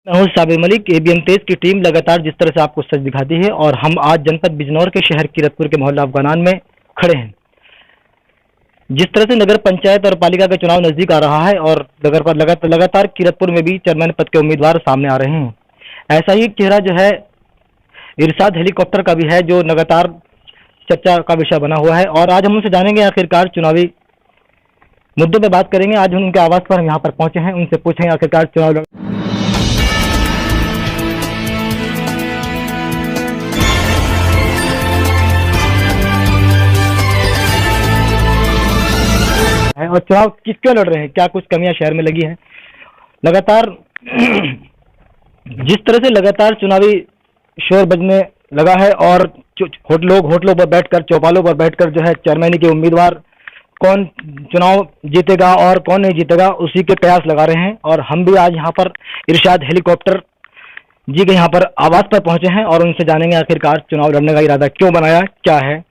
मैं हूं साबिर मलिक। एबीएन तेज की टीम लगातार जिस तरह से आपको सच दिखाती है और हम आज जनपद बिजनौर के शहर कीरतपुर के मोहल्ला अफगानान में खड़े हैं। जिस तरह से नगर पंचायत और पालिका का चुनाव नजदीक आ रहा है और लगातार कीरतपुर में भी चेयरमैन पद के उम्मीदवार सामने आ रहे हैं, ऐसा ही चेहरा जो है इरशाद हेलीकॉप्टर का भी है, जो लगातार चर्चा का विषय बना हुआ है। और आज हम उनसे जानेंगे, आखिरकार चुनावी मुद्दों पर बात करेंगे। आज हम उनके आवास पर हम यहाँ पर पहुंचे हैं, उनसे पूछेंगे आखिरकार चुनाव है और चुनाव किसके लड़ रहे हैं, क्या कुछ कमियां शहर में लगी हैं। लगातार जिस तरह से लगातार चुनावी शोर बजने लगा है और होटलों पर बैठकर, चौपालों पर बैठकर जो है चेयरमैन के उम्मीदवार कौन चुनाव जीतेगा और कौन नहीं जीतेगा उसी के प्रयास लगा रहे हैं। और हम भी आज यहाँ पर इरशाद हेलीकॉप्टर जी के यहाँ पर आवास पर पहुंचे हैं और उनसे जानेंगे आखिरकार चुनाव लड़ने का इरादा क्यों बनाया, क्या है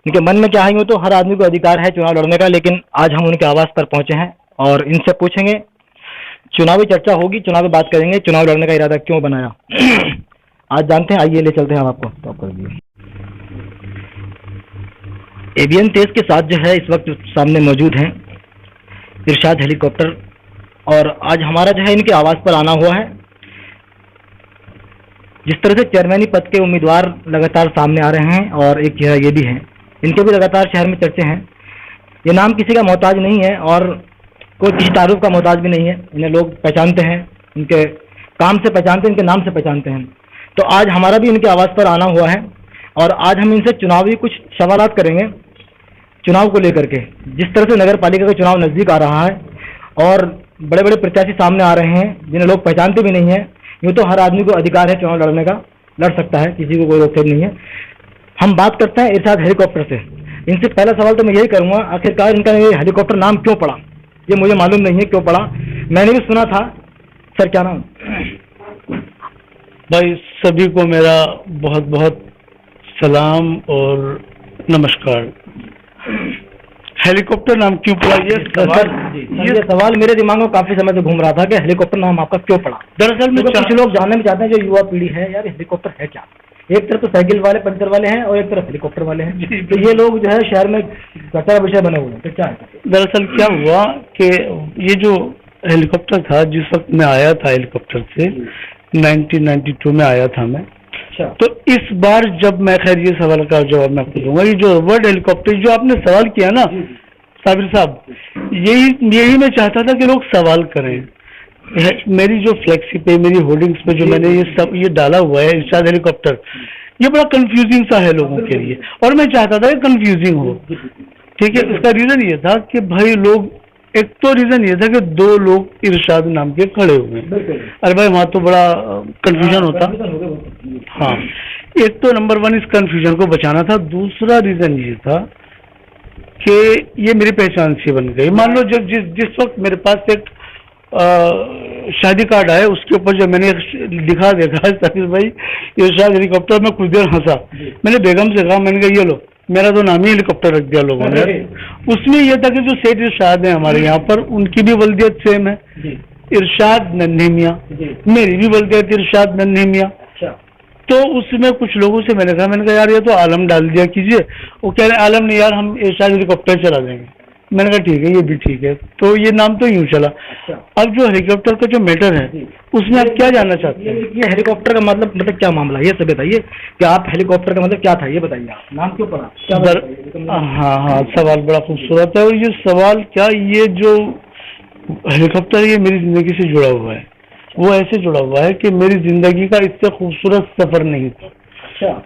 उनके मन में, क्या है। यूँ तो हर आदमी को अधिकार है चुनाव लड़ने का, लेकिन आज हम उनके आवास पर पहुंचे हैं और इनसे पूछेंगे, चुनावी चर्चा होगी, चुनावी बात करेंगे, चुनाव लड़ने का इरादा क्यों बनाया। आज जानते हैं, आइए ले चलते हैं हम आपको। तो कर दिए एबीएन तेज के साथ जो है इस वक्त सामने मौजूद हैं इरशाद हेलीकॉप्टर, और आज हमारा जो है इनके आवास पर आना हुआ है। जिस तरह से चेयरमैनी पद के उम्मीदवार लगातार सामने आ रहे हैं और एक चेहरा ये भी है, इनके भी लगातार शहर में चर्चे हैं। ये नाम किसी का मोहताज नहीं है और कोई किसी तारुफ का मोहताज भी नहीं है। इन्हें लोग पहचानते हैं, इनके काम से पहचानते हैं, इनके नाम से पहचानते हैं। तो आज हमारा भी इनके आवास पर आना हुआ है और आज हम इनसे चुनावी कुछ सवालात करेंगे चुनाव को लेकर के। जिस तरह से नगर पालिका का चुनाव नजदीक आ रहा है और बड़े बड़े प्रत्याशी सामने आ रहे हैं जिन्हें लोग पहचानते भी नहीं है। यूँ तो हर आदमी को अधिकार है चुनाव लड़ने का, लड़ सकता है, किसी को कोई रोकथोक नहीं है। हम बात करते हैं इरशाद हेलीकॉप्टर से। इनसे पहला सवाल तो मैं यही करूंगा, आखिरकार इनका ये हेलीकॉप्टर नाम क्यों पड़ा, ये मुझे मालूम नहीं है क्यों पड़ा। मैंने भी सुना था। सर क्या नाम? भाई सभी को मेरा बहुत बहुत सलाम और नमस्कार। हेलीकॉप्टर नाम क्यों पड़ा, ये सवाल मेरे दिमाग में काफी समय से घूम रहा था कि हेलीकॉप्टर नाम आपका क्यों पड़ा। दरअसल में कुछ लोग जानना भी चाहते हैं, जो युवा पीढ़ी है, यार हेलीकॉप्टर है क्या। एक तरफ तो साइकिल वाले, पंचर वाले हैं और एक तरफ हेलीकॉप्टर वाले हैं। तो ये लोग जो है शहर में चर्चा विषय बने हुए हैं, तो क्या है? दरअसल क्या हुआ कि ये जो हेलीकॉप्टर था, जिस वक्त मैं आया था हेलीकॉप्टर से 1992 में आया था मैं। तो इस बार जब मैं, खैर ये सवाल का जवाब मैं आपको दूंगा, ये जो वर्ड हेलीकॉप्टर जो आपने सवाल किया ना साबिर साहब, यही मैं चाहता था कि लोग सवाल करें। मेरी जो फ्लेक्सी पे, मेरी होर्डिंग्स पे जो मैंने ये डाला हुआ है इरशाद हेलीकॉप्टर, ये बड़ा कंफ्यूजिंग सा है लोगों के लिए और मैं चाहता था कि कंफ्यूजिंग हो। ठीक है, इसका रीजन ये था कि भाई लोग, एक तो रीजन ये था कि दो लोग इरशाद नाम के खड़े हुए। अरे भाई वहाँ तो बड़ा कंफ्यूजन होता। हाँ, एक तो नंबर वन इस कंफ्यूजन को बचाना था। दूसरा रीजन ये था कि ये मेरी पहचान सी बन गई। मान लो जब जिस वक्त मेरे पास एक शादी कार्ड आया, उसके ऊपर जब मैंने लिखा देखा सतीश भाई इरशाद हेलीकॉप्टर, में कुछ देर हंसा। मैंने बेगम से कहा, मैंने कहा ये लो, मेरा तो नाम ही हेलीकॉप्टर रख दिया लोगों ने। उसमें यह था कि जो सेठ इरशाद है हमारे यहाँ पर, उनकी भी वल्दियत सेम है, इरशाद नन्ही मियाँ, मेरी भी वल्दियत इरशाद नन्ही मियाँ। तो उसमें कुछ लोगों से मैंने कहा यार ये तो आलम डाल दिया कीजिए। वो कह रहे आलम नहीं यार, हम इरशाद हेलीकॉप्टर चला देंगे। मैंने कहा ठीक है, ये भी ठीक है। तो ये नाम तो यूं चला। अब जो हेलीकॉप्टर का जो मैटर है उसमें आप क्या जानना चाहते हैं? ये हेलीकॉप्टर का मतलब क्या मामला है, ये सब बताइए कि आप हेलीकॉप्टर का मतलब क्या था, ये बताइए। आप नाम क्यों पड़ा? हाँ, सवाल बड़ा खूबसूरत है। और ये सवाल क्या, ये जो हेलीकॉप्टर ये मेरी जिंदगी से जुड़ा हुआ है। वो ऐसे जुड़ा हुआ है कि मेरी जिंदगी का इससे खूबसूरत सफर नहीं था।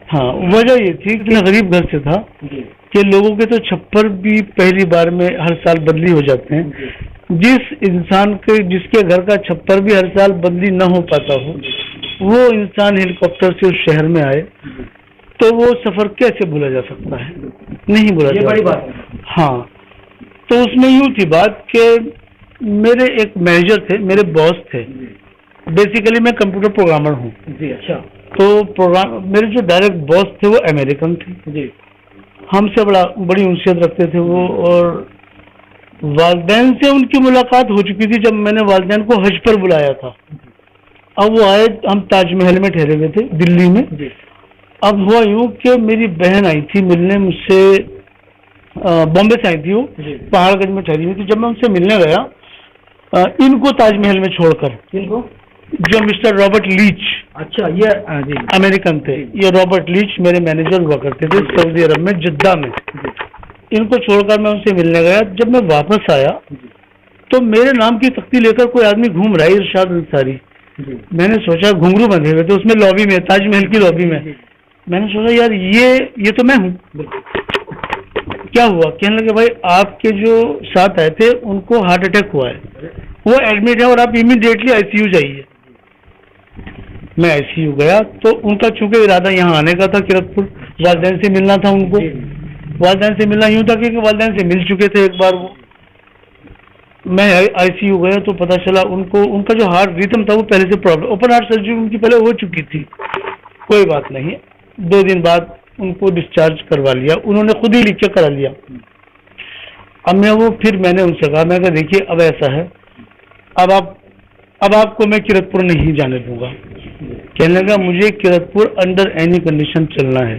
हाँ, वजह ये थी कि गरीब घर से था कि लोगों के तो छप्पर भी पहली बार में हर साल बदली हो जाते हैं। जिस इंसान के, जिसके घर का छप्पर भी हर साल बदली न हो पाता हो, वो इंसान हेलीकॉप्टर से उस शहर में आए तो वो सफर कैसे भूला जा सकता है? नहीं भूला जा सकता। हाँ, तो उसमें यूं थी बात कि मेरे एक मैनेजर थे, मेरे बॉस थे। बेसिकली मैं कंप्यूटर प्रोग्रामर हूँ जी। अच्छा। तो मेरे जो डायरेक्ट बॉस थे वो अमेरिकन थे जी। हमसे बड़ी उनसियत रखते थे वो, और वालिदैन से उनकी मुलाकात हो चुकी थी जब मैंने वालिदैन को हज पर बुलाया था। अब वो आए, हम ताजमहल में ठहरे हुए थे दिल्ली में। अब हुआ यूं कि मेरी बहन आई थी मिलने मुझसे, बॉम्बे से आई थी वो, पहाड़गंज में ठहरी हुई थी। जब मैं उनसे मिलने गया इनको ताजमहल में छोड़कर, इनको जो मिस्टर रॉबर्ट लीच, अच्छा ये जी अमेरिकन थे, ये रॉबर्ट लीच मेरे मैनेजर हुआ करते थे सऊदी अरब में, जिद्दा में। इनको छोड़कर मैं उनसे मिलने गया। जब मैं वापस आया तो मेरे नाम की तख्ती लेकर कोई आदमी घूम रहा है, इरशाद अंसारी। मैंने सोचा, घुंघरू बंधे हुए थे उसमें, लॉबी में, ताजमहल की लॉबी में। मैंने सोचा यार ये तो मैं हूँ। क्या हुआ? कहने लगे भाई आपके जो साथ आए थे उनको हार्ट अटैक हुआ है, वो एडमिट है और आप इमीडिएटली आईसीयू जाइए। मैं आईसीयू गया तो उनका चूंकि इरादा यहाँ आने का था, किरतपुर, वालिदैन से मिलना था उनको। वालिदैन से मिलना यूं था कि वालिदैन से मिल चुके थे एक बार वो। मैं आईसीयू गया तो पता चला उनको, उनका जो हार्ट रिदम था वो पहले से प्रॉब्लम, ओपन हार्ट सर्जरी उनकी पहले हो चुकी थी। कोई बात नहीं, 2 दिन बाद उनको डिस्चार्ज करवा लिया, उन्होंने खुद ही लिख के करा लिया। अब मैंने उनसे कहा, मैं कहा देखिए अब ऐसा है, अब आपको मैं किरतपुर नहीं जाने दूंगा। कहने लगा मुझे किरतपुर अंडर एनी कंडीशन चलना है,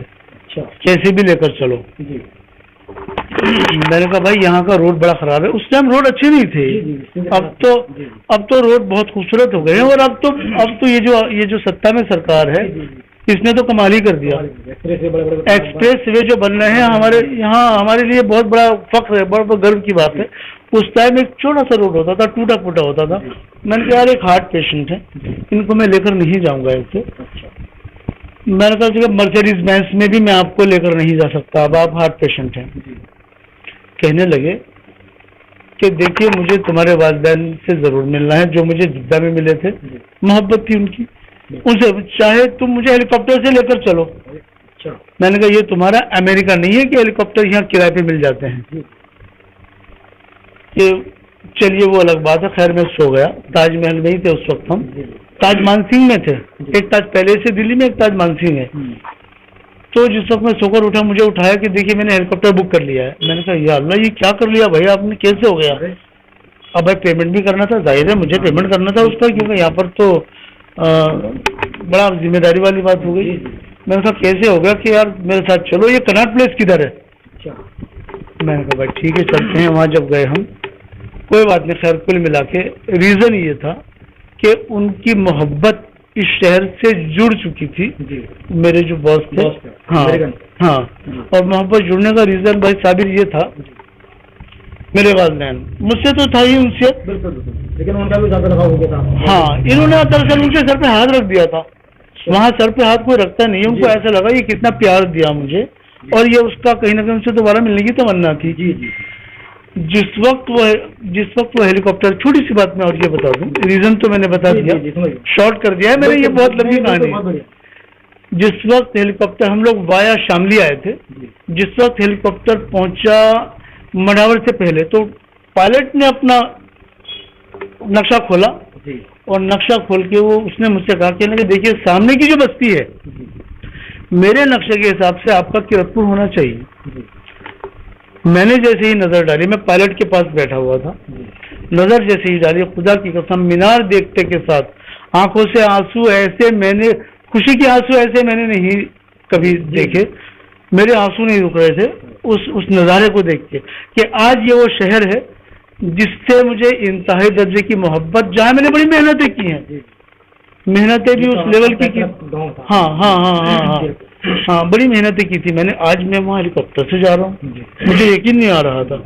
कैसे भी लेकर चलो। मैंने कहा भाई यहाँ का रोड बड़ा खराब है। उस टाइम रोड अच्छे नहीं थे, अब तो रोड बहुत खूबसूरत हो गए हैं। और अब तो ये जो सत्ता में सरकार है इसने तो कमाल ही कर दिया। एक्सप्रेस वे जो बन रहे हैं हमारे यहाँ, हमारे लिए बहुत बड़ा फख्र है, बहुत गर्व की बात है। उस टाइम एक छोटा सा रोड होता था, टूटा फूटा होता था। मैंने कहा यार एक हार्ट पेशेंट है, इनको मैं लेकर नहीं जाऊंगा ऐसे। मैंने कहा मर्सिडीज बेंज में भी मैं आपको लेकर नहीं जा सकता, अब आप हार्ट पेशेंट हैं। कहने लगे कि देखिए मुझे तुम्हारे वालिदैन से जरूर मिलना है, जो मुझे जिद्दा में मिले थे, मोहब्बत थी उनकी उनसे, चाहे तुम मुझे हेलीकॉप्टर से लेकर चलो। मैंने कहा ये तुम्हारा अमेरिका नहीं है कि हेलीकॉप्टर यहाँ किराए पे मिल जाते हैं। कि चलिए वो अलग बात है। खैर मैं सो गया, ताजमहल में ही थे उस वक्त हम, ताज मानसिंह में थे। एक ताज पहले से दिल्ली में, एक ताज मानसिंह है। तो जिस वक्त मैं सोकर उठा, मुझे उठाया कि देखिए मैंने हेलीकॉप्टर बुक कर लिया है। मैंने कहा या अल्लाह ये क्या कर लिया भाई आपने, कैसे हो गया? अब भाई पेमेंट भी करना था, जाहिर है मुझे पेमेंट करना था उसका, क्योंकि यहाँ पर तो बड़ा जिम्मेदारी वाली बात हो गई। मैंने कहा कैसे हो गया कि यार मेरे साथ चलो, ये कनॉट प्लेस किधर है? मैंने कहा भाई ठीक है चलते हैं। वहाँ जब गए हम, कोई बात नहीं। खैर कुल मिला के रीजन ये था कि उनकी मोहब्बत इस शहर से जुड़ चुकी थी, मेरे जो बॉस थे। हाँ, और मोहब्बत जुड़ने का रीजन भाई साबिर ये था, मेरे वालिदैन मुझसे तो था ही उनसे, लेकिन उनका भी ज्यादा लगाव हो गया था। हाँ, इन्होंने दरअसल उनके सर पे हाथ रख दिया था। वहाँ सर पे हाथ कोई रखता नहीं है, उनको ऐसा लगा ये कितना प्यार दिया मुझे, और ये उसका कहीं ना कहीं उनसे दोबारा मिलने की तमन्ना थी। जिस वक्त वो हेलीकॉप्टर, छोटी सी बात मैं और ये बता दूं, रीजन तो मैंने बता दिया, शॉर्ट कर दिया है मैंने, ये बहुत लंबी कहानी है। जिस वक्त हेलीकॉप्टर, हम लोग वाया शामली आए थे, जिस वक्त हेलीकॉप्टर पहुंचा मनावर से पहले, तो पायलट ने अपना नक्शा खोला और नक्शा खोल के उसने मुझसे कहा कि देखिए सामने की जो बस्ती है, मेरे नक्शे के हिसाब से आपका किरतपुर होना चाहिए। मैंने जैसे ही नजर डाली, मैं पायलट के पास बैठा हुआ था, नजर जैसे ही डाली, खुदा की कसम मीनार देखते के साथ आंखों से आंसू ऐसे, मैंने खुशी के आंसू ऐसे मैंने नहीं कभी देखे। मेरे आंसू नहीं रुक रहे थे उस नज़ारे को देख के, कि आज ये वो शहर है जिससे मुझे इंतहाई दर्जे की मोहब्बत, जहाँ मैंने बड़ी मेहनतें की हैं, मेहनतें भी उस लेवल की। हाँ, बड़ी मेहनतें की थी मैंने। आज मैं वहाँ हेलीकॉप्टर से जा रहा हूँ, मुझे यकीन नहीं आ रहा था,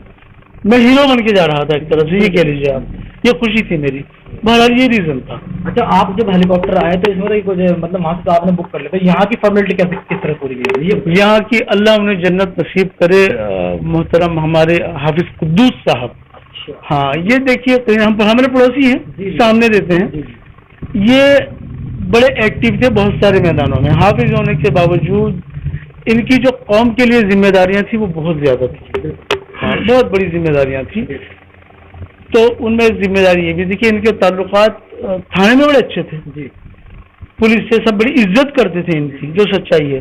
मैं हीरो बन के जा रहा था एक तरह से, ये कह लीजिए आप। ये खुशी थी मेरी, बहरहाल ये रीजन था। अच्छा, आप जब हेलीकॉप्टर आए तो इसमें कुछ मतलब वहाँ से तो आपने बुक कर लिया, तो यहाँ की फॉर्मेलिटी किस तरह पूरी हुई? यहाँ की अल्लाह उन्हें जन्नत नसीब करे, मोहतरम हमारे हाफिज कुद्दूस साहब। हाँ, ये देखिए हमारे पड़ोसी हैं, सामने रहते हैं। ये बड़े एक्टिव थे बहुत सारे मैदानों में, हाफिज होने के बावजूद इनकी जो कौम के लिए जिम्मेदारियां थी वो बहुत ज्यादा थी। हाँ, बहुत बड़ी जिम्मेदारियां थी। तो उनमें जिम्मेदारी ये भी थी कि इनके ताल्लुकात थाने में बड़े अच्छे थे, पुलिस से सब बड़ी इज्जत करते थे इनकी, जो सच्चाई है।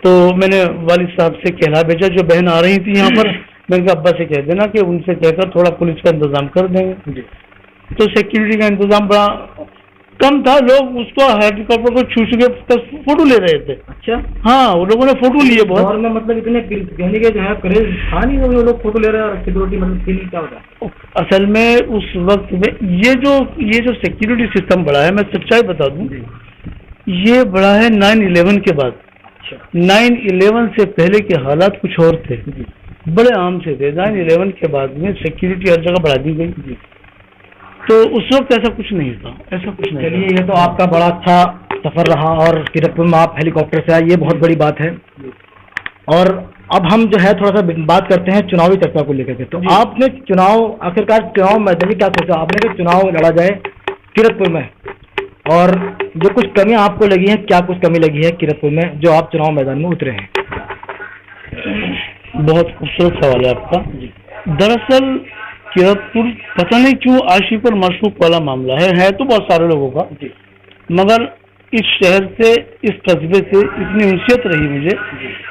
तो मैंने वालिद साहब से कहला भेजा, जो बहन आ रही थी यहाँ पर, मैंने कहा अब्बा से कह देना कि उनसे कहकर थोड़ा पुलिस का इंतजाम कर देंगे। तो सिक्योरिटी का इंतजाम बड़ा कम था, लोग उसको हेलीकॉप्टर को छू के फोटो ले रहे थे। अच्छा। हाँ, वो लोगों ने फोटो लिए बहुत। और में मतलब इतने कहने के जो है क्रेज था नहीं, वो लोग फोटो ले रहे हैं और सिक्योरिटी मतलब फीलिंग क्या होता है? असल में उस वक्त में ये जो सिक्योरिटी सिस्टम बढ़ा है, मैं सच्चाई बता दूं, ये बढ़ा है 9/11 के बाद। 9/11 से पहले के हालात कुछ और थे, बड़े आम से थे। 9/11 के बाद में सिक्योरिटी हर जगह बढ़ा दी गई, तो उस वक्त ऐसा कुछ नहीं था, ऐसा कुछ नहीं। चलिए, ये तो आपका बड़ा अच्छा सफर रहा और किरतपुर में आप हेलीकॉप्टर से आए, ये बहुत बड़ी बात है। और अब हम जो है थोड़ा सा बात करते हैं चुनावी चर्चा को लेकर के। तो आपने चुनाव, आखिरकार चुनाव मैदान में क्या सोचा आपने कि चुनाव लड़ा जाए किरतपुर में, और जो कुछ कमियां आपको लगी हैं, क्या कुछ कमी लगी है किरतपुर में जो आप चुनाव मैदान में उतरे हैं? बहुत खूबसूरत सवाल है आपका। दरअसल किरतपुर पता नहीं क्यों आशिक और माशूक वाला मामला है तो बहुत सारे लोगों का, मगर इस शहर से, इस कस्बे से इतनी उनसियत रही मुझे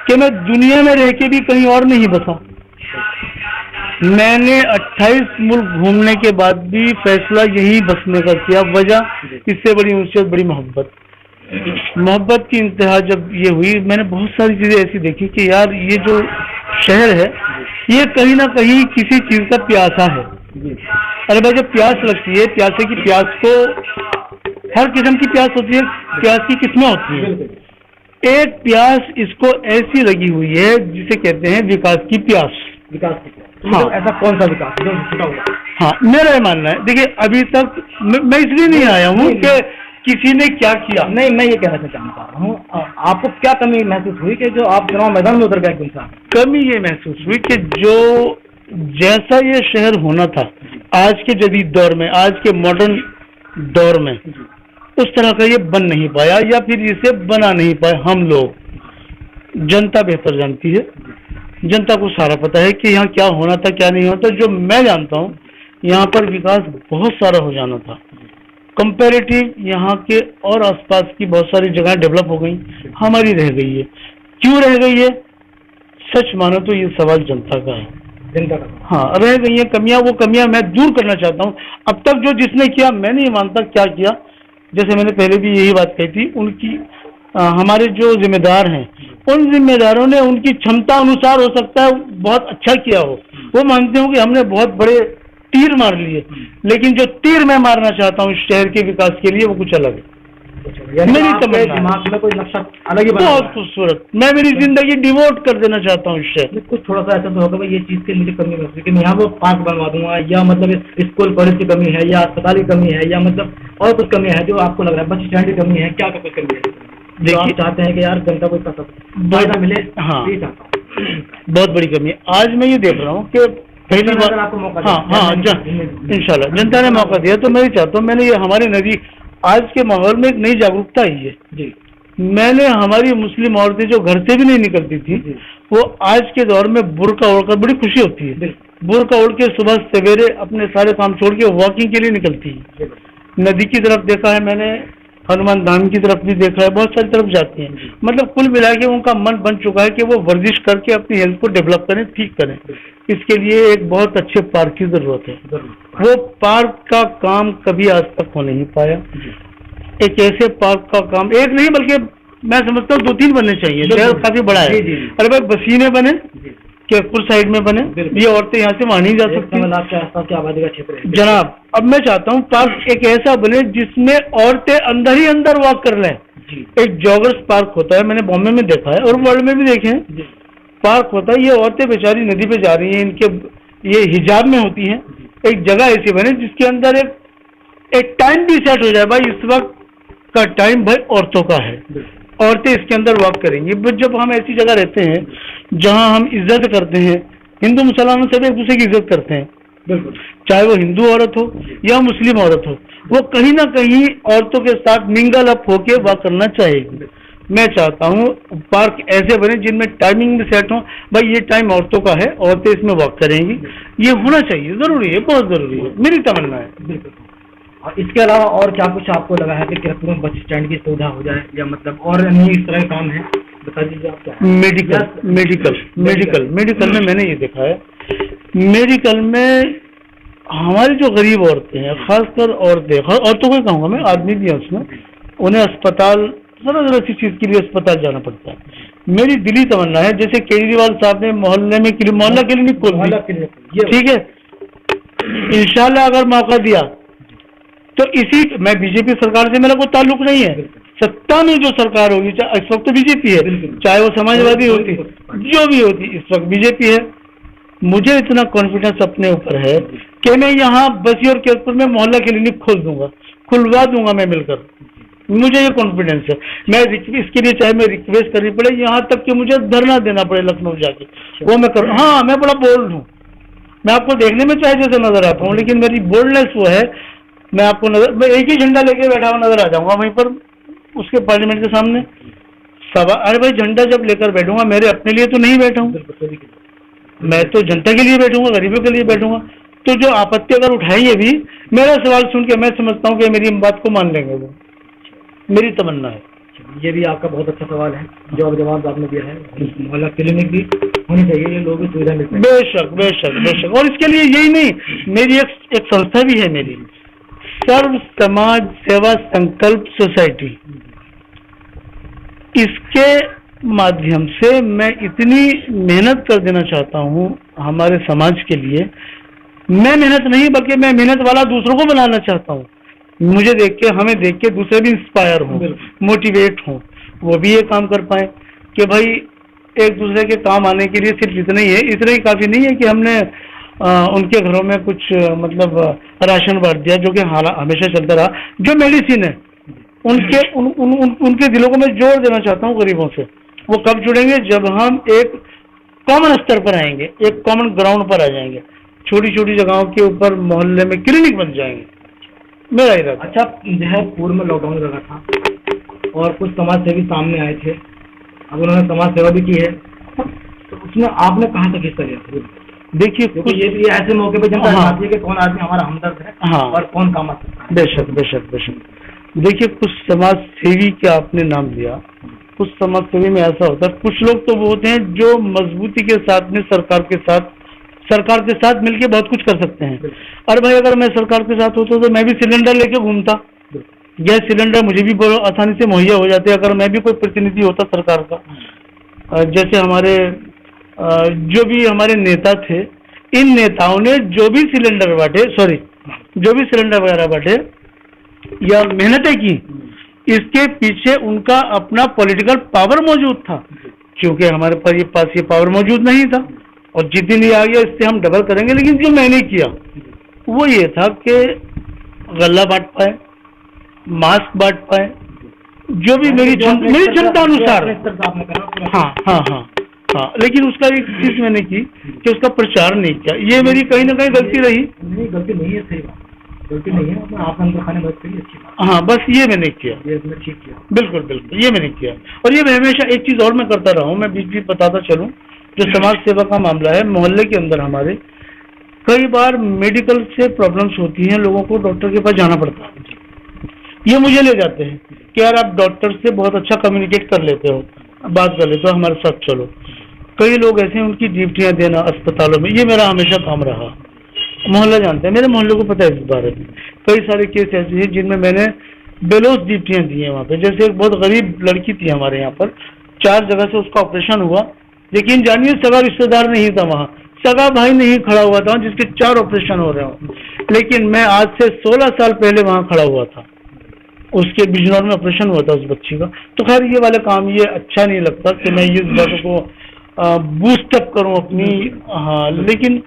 कि मैं दुनिया में रह के भी कहीं और नहीं बसा। मैंने 28 मुल्क घूमने के बाद भी फैसला यही बसने का किया। वजह, इससे बड़ी उनसियत, बड़ी मोहब्बत की इंतहा जब ये हुई, मैंने बहुत सारी चीजें ऐसी देखी कि यार ये जो शहर है ये कहीं ना कहीं किसी चीज का प्यासा है। अरे भाई, जब प्यास लगती है, प्यासे की प्यास को, हर किस्म की प्यास होती है, प्यास की किस्में होती है। एक प्यास इसको ऐसी लगी हुई है जिसे कहते हैं विकास की प्यास। विकास की प्यास। हाँ, तो ऐसा कौन सा विकास जो छुटा हुआ? हाँ, मेरा ये मानना है। देखिए, अभी तक मैं इसलिए नहीं आया हूँ कि किसी ने क्या किया, नहीं, मैं ये कहना चाह रहा हूँ, आपको क्या कमी महसूस हुई कि जो आप चुनाव मैदान में उतर गए एकदम सा? कमी ये महसूस हुई कि जो जैसा ये शहर होना था आज के जदीद दौर में, आज के मॉडर्न दौर में, उस तरह का ये बन नहीं पाया, या फिर इसे बना नहीं पाए हम लोग। जनता बेहतर जानती है, जनता को सारा पता है कि यहाँ क्या होना था, क्या नहीं होता। जो मैं जानता हूँ, यहाँ पर विकास बहुत सारा हो जाना था। कंपैरेटिव यहाँ के और आसपास की बहुत सारी जगह डेवलप हो गई, हमारी रह गई है। क्यों रह गई है? सच मानो तो ये सवाल जनता का है, जनता का। हाँ, रह गई है कमियां, वो कमियां मैं दूर करना चाहता हूँ। अब तक जो जिसने किया, मैं नहीं मानता क्या किया। जैसे मैंने पहले भी यही बात कही थी, उनकी हमारे जो जिम्मेदार हैं, उन जिम्मेदारों ने उनकी क्षमता अनुसार हो सकता है बहुत अच्छा किया हो, वो मानते हो कि हमने बहुत बड़े तीर मार लिए, लेकिन जो तीर मैं मारना चाहता हूँ इस शहर के विकास के लिए, वो कुछ अलग है। मेरी दिमाग में कोई नक्शा अलग ही बहुत खूबसूरत, मैं मेरी जिंदगी डिवोट कर देना चाहता हूँ इस शहर। कुछ थोड़ा सा ऐसा तो होगा भाई, ये चीज की मुझे कमी महसूस है कि मैं यहाँ वो पार्क बनवा दूंगा, या मतलब स्कूल कॉलेज की कमी है, या अस्पताल की कमी है, या मतलब और कुछ कमी है जो आपको लग रहा है, बस स्टैंड की कमी है, क्या कुछ कमी है जो आप चाहते हैं कि यार जनता को इसका फायदा मिले? हाँ, बहुत बड़ी कमी है। आज मैं ये देख रहा हूँ कि पहली बार आपको मौका, हाँ, इंशाल्लाह जनता ने मौका दिया, तो मैं चाहता हूँ, मैंने ये हमारी नदी, आज के माहौल में एक नई जागरूकता आई है जी। मैंने हमारी मुस्लिम औरतें जो घर से भी नहीं निकलती थी, वो आज के दौर में बुर्का ओढ़कर, बड़ी खुशी होती है, बुर्का ओढ़ के सुबह सवेरे अपने सारे काम छोड़ के वॉकिंग के लिए निकलती है। नदी की तरफ देखा है मैंने, हनुमान धाम की तरफ भी देखा है, बहुत सारी तरफ जाती हैं। मतलब कुल मिला के उनका मन बन चुका है कि वो वर्जिश करके अपनी हेल्थ को डेवलप करें, ठीक करें। इसके लिए एक बहुत अच्छे पार्क की जरूरत है। वो पार्क का काम कभी आज तक हो नहीं पाया। एक ऐसे पार्क का काम, एक नहीं बल्कि मैं समझता हूँ 2-3 बनने चाहिए। शहर काफी बड़ा है। अरे भाई, बसीने बने, केरपुर साइड में बने, ये औरतें यहाँ से वहां नहीं जा सकती आबादी का क्षेत्र है जनाब। अब मैं चाहता हूँ पार्क एक ऐसा बने जिसमें औरतें अंदर ही अंदर वॉक कर लें। एक जॉगर्स पार्क होता है, मैंने बॉम्बे में देखा है और वर्ल्ड में भी देखे हैं। पार्क होता है, ये औरतें बेचारी नदी पे जा रही हैं, इनके ये हिजाब में होती हैं। एक जगह ऐसी बने जिसके अंदर एक टाइम भी सेट हो जाए, भाई इस वक्त का टाइम भाई औरतों का है, औरतें इसके अंदर वॉक करेंगी। जब हम ऐसी जगह रहते हैं जहां हम इज्जत करते हैं, हिंदू मुसलमान सब एक दूसरे की इज्जत करते हैं, चाहे वो हिंदू औरत हो या मुस्लिम औरत हो, वो कहीं ना कहीं औरतों के साथ मिंगल अप होके वॉक करना चाहेगी। मैं चाहता हूँ पार्क ऐसे बने जिनमें टाइमिंग भी सेट हो, भाई ये टाइम औरतों का है, औरतें इसमें वॉक करेंगी। ये होना चाहिए, जरूरी है, बहुत जरूरी है, मेरी तमन्ना है। और इसके अलावा और क्या कुछ आपको लगा है कि किरतपुर में बस स्टैंड की सुविधा हो जाए, या मतलब और अन्य इस तरह के काम है, बता दीजिए आप क्या? मेडिकल में मैंने ये देखा है, मेडिकल में हमारी जो गरीब औरतें हैं, खासकर औरतों को कहूँगा मैं, आदमी भी है उसमें, उन्हें अस्पताल जरा जरा सी चीज के लिए अस्पताल जाना पड़ता है। मेरी दिली तमन्ना है, जैसे केजरीवाल साहब ने मोहल्ले में मोहल्ला क्लिनिक खोल दी, ठीक है, इंशाल्लाह अगर मौका दिया तो मैं बीजेपी सरकार से मेरा कोई ताल्लुक नहीं है, सत्ता में जो सरकार होगी, इस वक्त तो बीजेपी है, चाहे वो समाजवादी होती, जो भी होती, इस वक्त बीजेपी है। मुझे इतना कॉन्फिडेंस अपने ऊपर है कि मैं यहाँ बसी और केसपुर में मोहल्ला क्लिनिक खोल दूंगा, खुलवा दूंगा मैं मिलकर, मुझे ये कॉन्फिडेंस है। मैं इसके लिए चाहे मैं रिक्वेस्ट करनी पड़े, यहाँ तक कि मुझे धरना देना पड़े लखनऊ जाके, वो मैं करूँ। हाँ, मैं बड़ा बोल्ड हूँ, मैं आपको देखने में चाहे जैसे नजर आता हूँ, लेकिन मेरी बोल्डनेस वो है, मैं मैं एक ही झंडा लेके बैठा हुआ नजर आ जाऊंगा वहीं पर उसके पार्लियामेंट के सामने। अरे भाई, झंडा जब लेकर बैठूंगा, मेरे अपने लिए तो नहीं बैठा हूँ, मैं तो जनता के लिए बैठूंगा, गरीबों के लिए बैठूंगा। तो जो आपत्ति अगर उठाएंगे भी, मेरा सवाल सुन के मैं समझता हूँ कि मेरी बात को मान लेंगे वो, मेरी तमन्ना है। ये भी आपका बहुत अच्छा सवाल है, जो जवाब आपने दिया है। मोहल्ला क्लिनिक भी होनी चाहिए, ये लोगों की सुविधा मिलती है। बेशक बेशक बेशक। और इसके लिए यही नहीं, मेरी एक संस्था भी है, मेरी सर्व समाज सेवा संकल्प सोसाइटी। इसके माध्यम से मैं इतनी मेहनत कर देना चाहता हूँ हमारे समाज के लिए। मैं मेहनत नहीं, बल्कि मैं मेहनत वाला दूसरों को बनाना चाहता हूँ। मुझे देख के, हमें देख के दूसरे भी इंस्पायर हों, मोटिवेट हों, वो भी ये काम कर पाए कि भाई एक दूसरे के काम आने के लिए सिर्फ इतना ही है, इतना ही काफी नहीं है कि हमने उनके घरों में कुछ मतलब राशन बांट दिया, जो कि हमेशा चलता रहा। जो मेडिसिन है उनके दिलों को मैं जोड़ देना चाहता हूँ गरीबों से। वो कब जुड़ेंगे? जब हम एक कॉमन स्तर पर आएंगे, एक कॉमन ग्राउंड पर आ जाएंगे, छोटी छोटी जगहों के ऊपर मोहल्ले में क्लिनिक बन जाएंगे, मेरा इरादा। अच्छा, जो है पूर्व में लॉकडाउन लगा था और कुछ समाज सेवी सामने आए थे, अब उन्होंने समाज सेवा भी की है, तो उसमें आपने कहाँ तक हिस्सा लिया? देखिए, क्योंकि ये ऐसे मौके पे जनता जानती है कि कौन आदमी हमारा हमदर्द है, हाँ, और कौन काम आ सकता है। बेशक बेशक बेशक। देखिए, कुछ समाज सेवी के आपने नाम लिया, कुछ समाज सेवी में ऐसा होता है, कुछ लोग तो वो होते हैं जो मजबूती के साथ में सरकार के साथ मिलके बहुत कुछ कर सकते हैं। अरे भाई, अगर मैं सरकार के साथ होता तो मैं भी सिलेंडर लेके घूमता, गैस सिलेंडर मुझे भी बहुत आसानी से मुहैया हो जाते अगर मैं भी कोई प्रतिनिधि होता सरकार का। जैसे हमारे जो भी हमारे नेता थे, इन नेताओं ने जो भी सिलेंडर वगैरह बांटे या मेहनतें की, इसके पीछे उनका अपना पॉलिटिकल पावर मौजूद था, क्योंकि हमारे पास ये पावर मौजूद नहीं था। और जिस दिन ये आ गया, इससे हम डबल करेंगे। लेकिन जो मैंने किया वो ये था कि गल्ला बांट पाए, मास्क बांट पाए, जो भी मेरी क्षमता अनुसार। हाँ, लेकिन उसका एक चीज मैंने की कि उसका प्रचार नहीं किया। ये मेरी कहीं ना कहीं गलती रही। नहीं, गलती नहीं है, सही बात, गलती नहीं है, आपने अंदर खाने मदद करी, अच्छी बात। हाँ, बस ये मैंने किया, ये ठीक किया। बिल्कुल बिल्कुल, ये मैंने किया। और ये मैं हमेशा एक चीज और मैं करता रहा हूँ, मैं बीच बीच बताता चलूँ। जो समाज सेवा का मामला है, मोहल्ले के अंदर हमारे कई बार मेडिकल से प्रॉब्लम्स होती हैं, लोगों को डॉक्टर के पास जाना पड़ता है। ये मुझे ले जाते हैं कि यार आप डॉक्टर से बहुत अच्छा कम्युनिकेट कर लेते हो, बात कर लेते हो, हमारे साथ चलो। कई लोग ऐसे हैं, उनकी ड्यूटियां देना अस्पतालों में, ये मेरा हमेशा काम रहा। मोहल्ला जानते हैं, मेरे मोहल्ले को पता है इस बारे में। कई सारे केस ऐसे हैं जिनमें मैंने बेलोस ड्यूटियां दी हैं वहाँ पे। जैसे एक बहुत गरीब लड़की थी हमारे यहाँ पर, 4 जगह से उसका ऑपरेशन हुआ, लेकिन जानिए सगा रिश्तेदार नहीं था वहाँ, सगा भाई नहीं खड़ा हुआ था जिसके 4 ऑपरेशन हो रहे हो। लेकिन मैं आज से 16 साल पहले वहाँ खड़ा हुआ था, उसके बिजनौर में ऑपरेशन हुआ था उस बच्ची का। तो खैर ये वाले काम, ये अच्छा नहीं लगता कि मैं ये बातों को बूस्टअप करूं अपनी। हाँ, लेकिन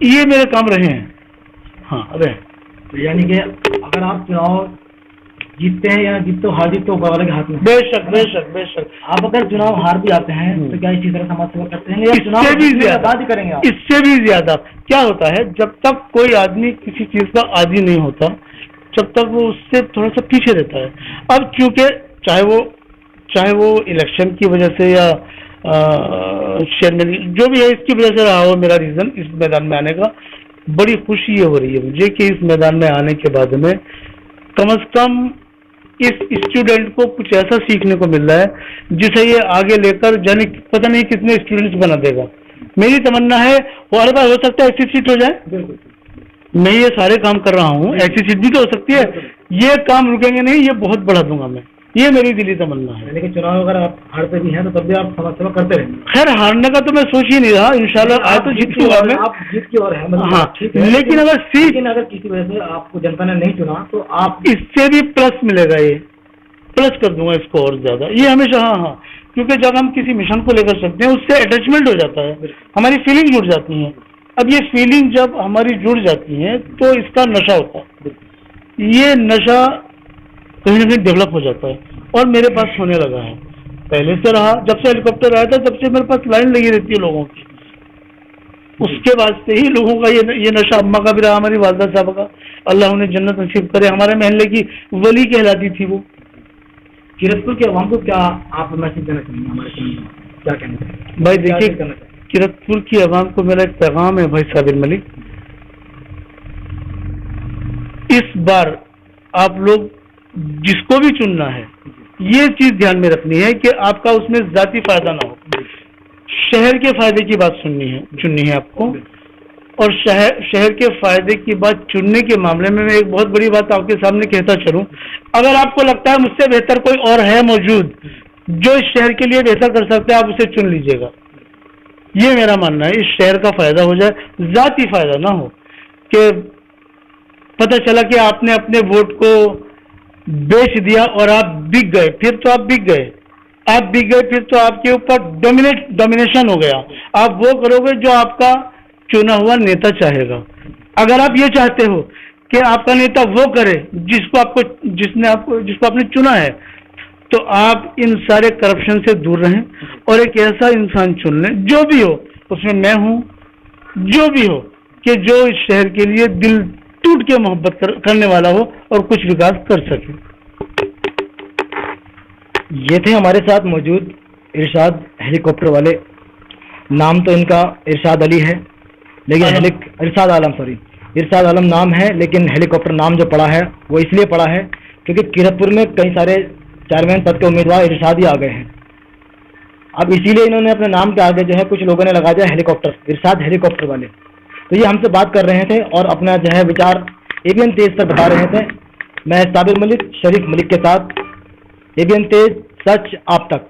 ये मेरे काम रहे हैं। हाँ, रहे। तो यानी कि अगर आप चुनाव जीतते हैं या जीतते हो, हार जीतते हो, ऊपर वाले के हाथ में। बेशक बेशक बेशक। आप अगर चुनाव हार भी आते हैं तो क्या इसी तरह समाज सेवा करते हैं या चुनाव भी ज्यादा करेंगे आप? इससे भी ज्यादा क्या होता है, जब तक कोई आदमी किसी चीज का आदी नहीं होता, जब तक वो उससे थोड़ा सा पीछे रहता है। अब चूंकि चाहे वो इलेक्शन की वजह से या जो भी है इसकी वजह से रहा हो मेरा रीजन इस मैदान में आने का, बड़ी खुशी ये हो रही है मुझे कि इस मैदान में आने के बाद में कम से कम इस स्टूडेंट को कुछ ऐसा सीखने को मिल रहा है जिसे ये आगे लेकर जाने पता नहीं कितने स्टूडेंट्स बना देगा। मेरी तमन्ना है वो हर बार हो सकता है 80 सीट हो जाए, मैं ये सारे काम कर रहा हूँ, ऐसी सिद्धि तो हो सकती है, ये काम रुकेंगे नहीं, ये बहुत बढ़ा दूंगा मैं, ये मेरी दिली तमन्ना है। लेकिन चुनाव अगर आप हारते भी हैं तो तब भी आप समाज सेवा करते रहेंगे। खैर हारने का तो मैं सोच ही नहीं रहा, इंशाल्लाह आज तो जीतूंगा मैं। आप जीत की ओर है, मतलब हाँ, ठीक है, लेकिन अगर किसी वजह से आपको जनता ने नहीं चुना तो आप इससे भी प्लस मिलेगा, ये प्लस कर दूंगा इसको और ज्यादा, ये हमेशा। हाँ, क्योंकि जब हम किसी मिशन को लेकर चलते हैं उससे अटैचमेंट हो जाता है, हमारी फीलिंग जुड़ जाती है। अब ये फीलिंग जब हमारी जुड़ जाती है तो इसका नशा होता है, ये नशा कहीं ना कहीं डेवलप हो जाता है और मेरे पास होने लगा है, पहले से रहा, जब से हेलीकॉप्टर आया था तब से मेरे पास लाइन लगी रहती है लोगों की, उसके बाद से ही लोगों का ये नशा, अम्मा का भी रहा, हमारी वालदा साहब का, अल्लाह उन्हें जन्नत नसीब करे, हमारे महल्ले की वली कहलाती थी वो। किरतपुर के अवाम को क्या आप मैसेज देना चाहेंगे, हमारे क्या कहना चाहिए भाई? देखिए, किरतपुर की आवाम को मेरा एक पैगाम है भाई साबिर मलिक, इस बार आप लोग जिसको भी चुनना है ये चीज ध्यान में रखनी है कि आपका उसमें जाती फायदा ना हो, शहर के फायदे की बात चुननी है आपको। और शहर के फायदे की बात चुनने के मामले में मैं एक बहुत बड़ी बात आपके सामने कहता चलूं, अगर आपको लगता है मुझसे बेहतर कोई और है मौजूद जो इस शहर के लिए बेहतर कर सकता है, आप उसे चुन लीजिएगा, ये मेरा मानना है। इस शहर का फायदा हो जाए, जाती फायदा ना हो कि पता चला कि आपने अपने वोट को बेच दिया और आप बिक गए, फिर तो आप बिक गए, फिर तो आपके ऊपर डोमिनेशन हो गया, आप वो करोगे जो आपका चुना हुआ नेता चाहेगा। अगर आप ये चाहते हो कि आपका नेता वो करे जिसको आपने चुना है, तो आप इन सारे करप्शन से दूर रहें और एक ऐसा इंसान चुन लें, जो भी हो, उसमें मैं हूं, जो भी हो, कि जो इस शहर के लिए दिल टूट के मोहब्बत करने वाला हो और कुछ विकास कर सके। ये थे हमारे साथ मौजूद इरशाद हेलीकॉप्टर वाले, नाम तो इनका इरशाद अली है, लेकिन इरशाद आलम नाम है, लेकिन हेलीकॉप्टर नाम जो पड़ा है वो इसलिए पड़ा है क्योंकि किरतपुर में कई सारे चेयरमैन पद के उम्मीदवार इरशाद ही आ गए हैं। अब इसीलिए इन्होंने अपने नाम के आगे जो है कुछ लोगों ने लगा दिया हेलीकॉप्टर, इरशाद हेलीकॉप्टर वाले। तो ये हमसे बात कर रहे थे और अपना जो है विचार एबीएन तेज पर बता रहे थे। मैं साबिर मलिक, शरीफ मलिक के साथ, एबीएन तेज, सच आप तक।